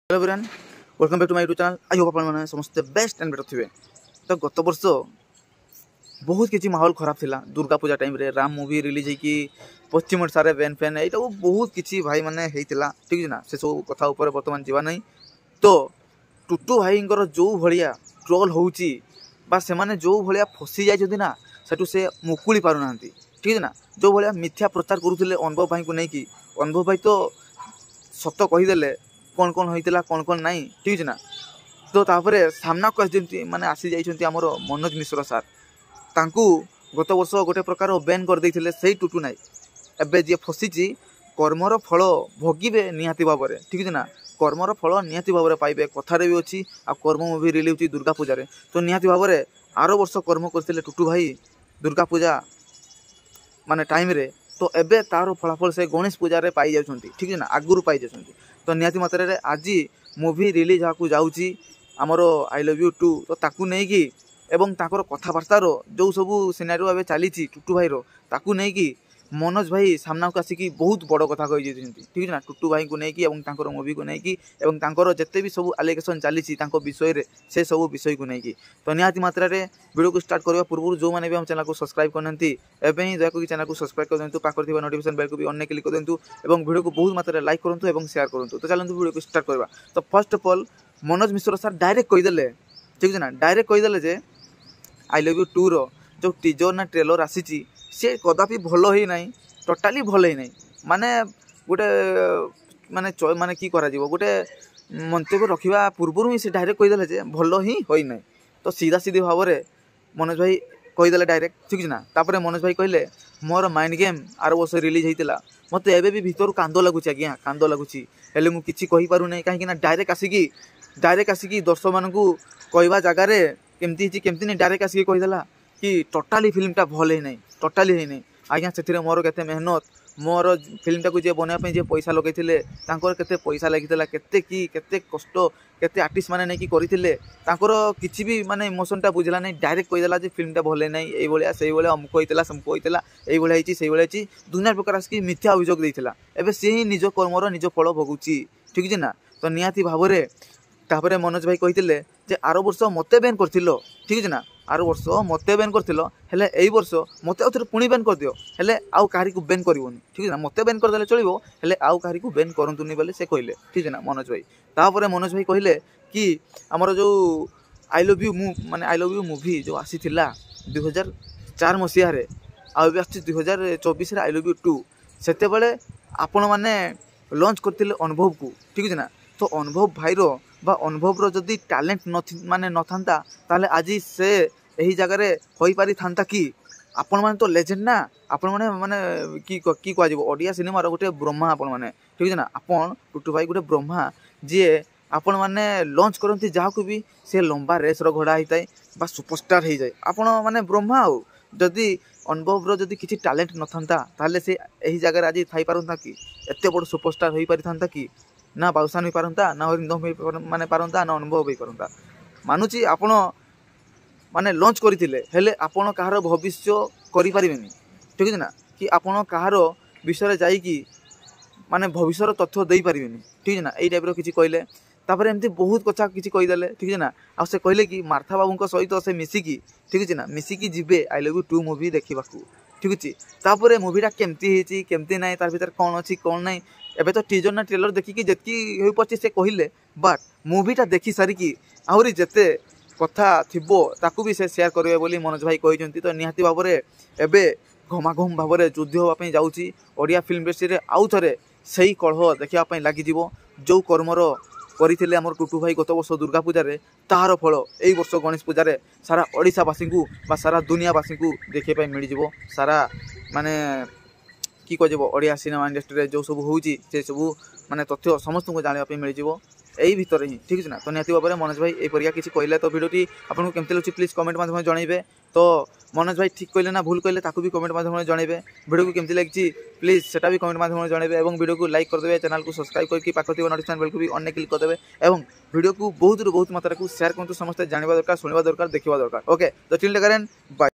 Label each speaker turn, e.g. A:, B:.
A: Hello everyone, welcome back to my YouTube channel. I hope आप समस्त best and better थे। तो गत वर्ष बहुत किसी माहौल खराब थिला। दुर्गा पूजा टाइम रे राम मूवी रिलीज होगी पश्चिम ओडिशा बैन फैन यहाँ बहुत किसी भाई मैंने होता ठीक है ना। से सब कथा ऊपर बर्तमान जावा नहीं। तो टुटू भाई जो भाया ट्रोल होची बा से माने जो भाया फसी जाइछथि ना सेटू से मुकुली पारु ना ठीक है ना। जो भाया मिथ्या प्रचार करुले अनुभव भाई को लेकिन अनुभव भाई तो सत कहीदेले कौन कौन होता कौन कौन नाई ठीक है ना। तो तापर सामना को माने आसी जाइछथि हमर मनोज मिश्र सार तांकू गत वर्ष गोटे प्रकार बैन कर देइथिले सेही टुटू नाई एबे जे फसीची कर्मर फल भोगिबे निहाती भाव में ठीक है ना। कर्मर फल निहाती भाव में पाइबे कथारे भी अच्छी आ कर्म मूवी रिलीज होची दुर्गा पूजा रे। तो निहाती भाव में आर वर्ष कर्म करथिले टुटू भाई दुर्गा पूजा माने टाइम रे। तो एबे तार फलाफल से गणेश पूजा रे पाई जाउछंती ठीक है ना, आगुरु पाई जाउछंती। तो निहाती मात्रा रे आज मूवी रिलीज हाकू जाउची हमर आई लव यू 2। तो ताकू नै कि एवं ताकर कथबार्तार जो सबू सिनारियो एवं चली टुटू भाई ताकू नहीं कि मनोज भाई सामना को आसिकी बहुत बड़ कथा कही ठीक है ना। टुटू भाई को लेकिन मूवी को लेकिन जिते भी सब आलिगेसन चली विषय से सब विषय को लेकिन। तो निहाती मात्रा रे वीडियो को स्टार्ट करने पूर्व जो मैंने भी हम चैनल को सब्सक्राइब करते एवं ही दयाक चैनल को सब्सक्राइब कर दिंतु पाखर थी नोटिफिकेशन बेल को भी अनेक क्लिक कर दिंतु और वीडियो को बहुत मात्रा लाइक करूँ और शेयर करूँ। तो चलते वीडियो को स्टार्ट करवा। तो first of all Manoj Mishra sir direct कहीदेले ठीक है ना, डायरेक्ट कहीदेले जे आई लव यू 2 रो जो टीजर ना ट्रेलर आसी सी कदापि भल ही ना, टोटाली भल ही ना। माने गोटे माने माने की करा जीवो गोटे मंतव्य रखा पूर्व ही से डायरेक्ट कहीदेले जे भल ही होई ना। तो सीधा सीधी भाव में मनोज भाई कहीदेले डायरेक्ट ठीक है ना। तापर मनोज भाई कहले मोर माइंड गेम आर वर्ष रिलीज होता मत एबे भी भीतर कांद लगुच आज्ञा कांद लगुच हेले मु किछि कहि पारु नै कहीं डायरेक्ट आसिकी दर्शक मानू कहवा जगार केमती नहीं डायरेक्ट आसिक कहीदेला कि टोटाली फिल्मटा भल ही नहीं, टोटाली ही नहीं आज्ञा। से मोर केते मेहनत मोर फिल्मटा को जे बनापी जे पैसा लगे केते पैसा लगी केते कष्ट केते आर्टिस्ट माने नहीं करते किसी भी माने इमोशनटा बुझला नहीं। डायरेक्ट कहीदेला जे फिल्मटा भल नहीं ये से अमुक होता समक होता ये दुनिया प्रकार आसिक मिथ्या अभियोग देता एवं सी ही निज कर्मर निज फल भोगुची ठीक है ना। तो निहाती भाव में तापर मनोज भाई कहते जे आर वर्ष मत बैन कर ठीक है ना, आर वर्ष मत बैन कर यही वर्ष मत आउ थे पुणी बैन कर दियो हेले आउ कहारी को बैन करबोनी ठीक है ना। मत बैन करदे चलो हेले आउ कहारी को बैन करंतुनी बोले से कहले ठीक है ना मनोज भाई। तापर मनोज भाई कहले कि आमर जो आई लव यू माने आई लव यू मूवी जो आसी 2004 मसीह आबे आछि 2024 आई लव यू 2 सेते बेले आपण माने लॉन्च करथिले अनुभव को ठीक है ना। तो अनुभव भाईर बा अनुभव रो जदि टैलेंट माने न थांता ताले आज से यही जगह हो पारि थांता कि आपण माने तो लेजेंड ना। आपण माने माने की कह ओडिया सिनेमा गोटे ब्रह्मा आपण माने ठीक है ना। आपण टुटू भाई गोटे ब्रह्मा जी आपण माने लॉन्च करती जहाँ को भी से लंबा रेस रो घोड़ा होता है बा सुपरस्टार हो जाए आपण माने ब्रह्मा। आउ जदि अनुभव रो जदि किसी टैलेंट न थांता ताले से यही जगह आज थाई पारंता कि एते बड़ सुपरस्टार हो पारि थांता कि ना बाउसान हो पारंता ना अरिंदम माने पारंता ना अनुभव हो पारंता। मानुची आपण माने लॉन्च करथिले हेले आपण कहार भविष्य करि पारिबेनी ठीक है ना कि आपण कहार विषय जाई कि माने भविष्यर तथ्य दे पारिबेनी ठीक है ना। एई टाइप रो किछि कहले तापर एमती बहुत कथा किछि कहीदेले ठीक है ना। आ से कहले कि मार्था बाबू सहित से मिसिकी ठीक है ना मिसिकी जिबे आई लव यू 2 मूवी देखिबाकू ठीक है। तापर मूवीटा केमती हेची केमती नाही तार भीतर कौन अच्छी कौन नहीं एबे तो टीजर ना ट्रेलर देखिकी जेतकी होई पछि से कहले बट मूवीटा देखि सारिकी आहुरी जेते कथा थिबो ताकू भी से शेयर करिवे बोली मनोज भाई कहिसंती। तो निहाती भाव में एबे घमाघम भाव में युद्ध होगा जाऊँगी ओडिया फिल्म इंडस्ट्री आउ थे सही कलह देखापी लगी जो कर्मर करते आम टुटू भाई गत वर्ष दुर्गा पूजा तार फल यही वर्ष गणेश पूजा सारा ओडिशावासी को सारा दुनियावासी को देखापी मिल सारा माने की कह ओडिया सिनेमा इंडस्ट्री जो सब होची से सब माने तथ्य समस्त को जानापी मिल यही भितर ही ठीक है ना। तो निहाती भाव में मनोज भाई यह किसी कहले तो वीडियोटी आपको केमती लगे प्लीज कमेंट माध्यम जनइबे। तो मनोज भाई ठीक कहले ना भूल कहले ताकू भी कमेंट माध्यम जनइबे। वीडियो को केमती लगी प्लीज सेटा भी कमेंट माध्यम जनइबे और वीडियो को लाइक करदे चैनल को सब्सक्राइब करके पाखर थी नोटिफिकेशन बेल को भी अनेक क्लिक करदे और वीडियो को बहुत मात्रा को शेयर करते समस्त जानवा दरकार सुनवा दरकार देखा दरकार। ओके तो टिल बाय।